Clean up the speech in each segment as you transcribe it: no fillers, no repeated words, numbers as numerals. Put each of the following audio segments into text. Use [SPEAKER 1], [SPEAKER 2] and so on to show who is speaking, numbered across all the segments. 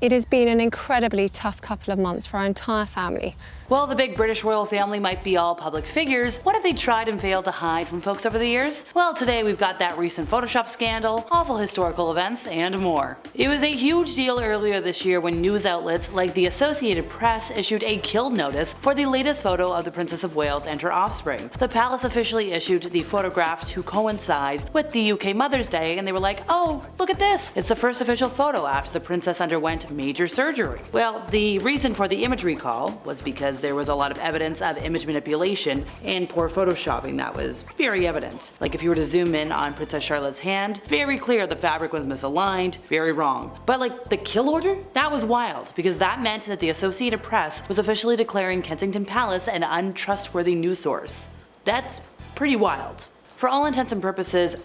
[SPEAKER 1] It has been an incredibly tough couple of months for our entire family.
[SPEAKER 2] Well, the big British royal family might be all public figures. What have they tried and failed to hide from folks over the years? Well, today we've got that recent Photoshop scandal, awful historical events, and more. It was a huge deal earlier this year when news outlets like the Associated Press issued a kill notice for the latest photo of the Princess of Wales and her offspring. The palace officially issued the photograph to coincide with the UK Mother's Day, and they were like, oh, look at this! It's the first official photo after the princess underwent major surgery. Well, the reason for the image recall was because there was a lot of evidence of image manipulation and poor photoshopping that was very evident. Like if you were to zoom in on Princess Charlotte's hand, very clear the fabric was misaligned, very wrong. But like the kill order? That was wild, because that meant that the Associated Press was officially declaring Kensington Palace an untrustworthy news source. That's pretty wild. For all intents and purposes,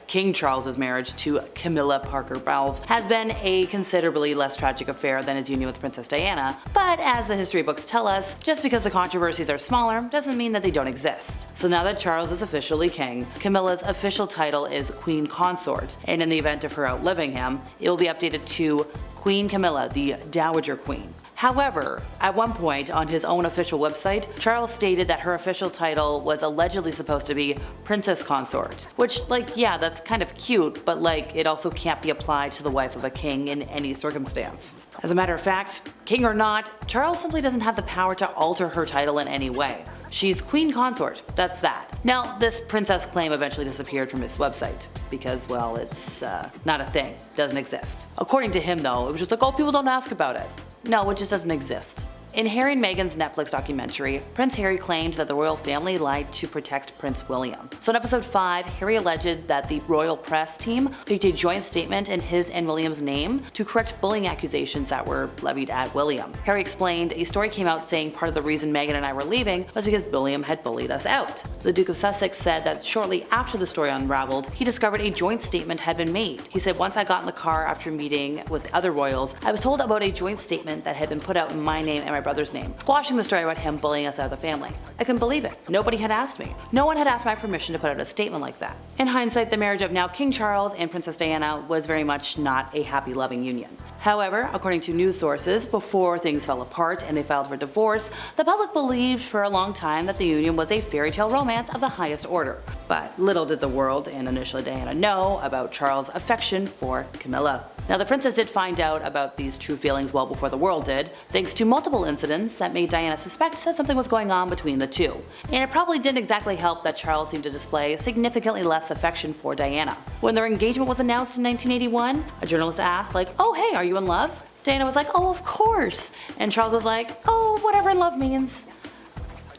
[SPEAKER 2] King Charles's marriage to Camilla Parker Bowles has been a considerably less tragic affair than his union with Princess Diana, but as the history books tell us, just because the controversies are smaller doesn't mean that they don't exist. So now that Charles is officially king, Camilla's official title is Queen Consort, and in the event of her outliving him, it will be updated to Queen Camilla, the Dowager Queen. However, at one point on his own official website, Charles stated that her official title was allegedly supposed to be Princess Consort. Which, yeah, that's kind of cute, but it also can't be applied to the wife of a king in any circumstance. As a matter of fact, king or not, Charles simply doesn't have the power to alter her title in any way. She's Queen Consort, that's that. Now, this princess claim eventually disappeared from his website, because, well, it's not a thing, doesn't exist. According to him though, it was just like, oh, people don't ask about it. No, it just doesn't exist. In Harry and Meghan's Netflix documentary, Prince Harry claimed that the royal family lied to protect Prince William. So in episode 5, Harry alleged that the royal press team picked a joint statement in his and William's name to correct bullying accusations that were levied at William. Harry explained, a story came out saying part of the reason Meghan and I were leaving was because William had bullied us out. The Duke of Sussex said that shortly after the story unraveled, he discovered a joint statement had been made. He said, once I got in the car after meeting with other royals, I was told about a joint statement that had been put out in my name and my brother's name, squashing the story about him bullying us out of the family. I couldn't believe it. Nobody had asked me. No one had asked my permission to put out a statement like that. In hindsight, the marriage of now King Charles and Princess Diana was very much not a happy, loving union. However, according to news sources, before things fell apart and they filed for divorce, the public believed for a long time that the union was a fairy tale romance of the highest order. But little did the world, and initially Diana, know about Charles' affection for Camilla. Now, the princess did find out about these true feelings well before the world did, thanks to multiple incidents that made Diana suspect that something was going on between the two. And it probably didn't exactly help that Charles seemed to display significantly less affection for Diana. When their engagement was announced in 1981, a journalist asked, oh hey, are you in love? Diana was like, oh, of course. And Charles was like, oh, whatever love means.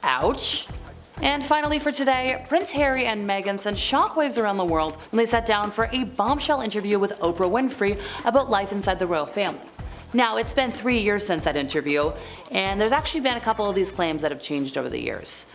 [SPEAKER 2] Ouch. And finally for today, Prince Harry and Meghan sent shockwaves around the world when they sat down for a bombshell interview with Oprah Winfrey about life inside the royal family. Now, it's been 3 years since that interview, and there's actually been a couple of these claims that have changed over the years,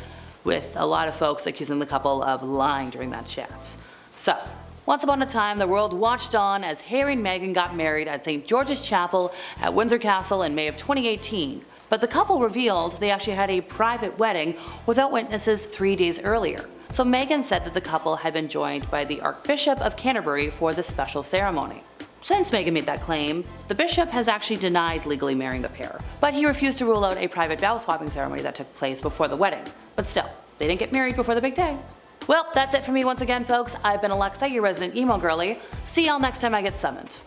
[SPEAKER 2] with a lot of folks accusing the couple of lying during that chat. So, once upon a time, the world watched on as Harry and Meghan got married at St. George's Chapel at Windsor Castle in May of 2018. But the couple revealed they actually had a private wedding without witnesses 3 days earlier. So Meghan said that the couple had been joined by the Archbishop of Canterbury for the special ceremony. Since Meghan made that claim, the bishop has actually denied legally marrying the pair, but he refused to rule out a private vow swapping ceremony that took place before the wedding. But still, they didn't get married before the big day. Well, that's it for me once again, folks. I've been Alexa, your resident emo girly. See y'all next time I get summoned.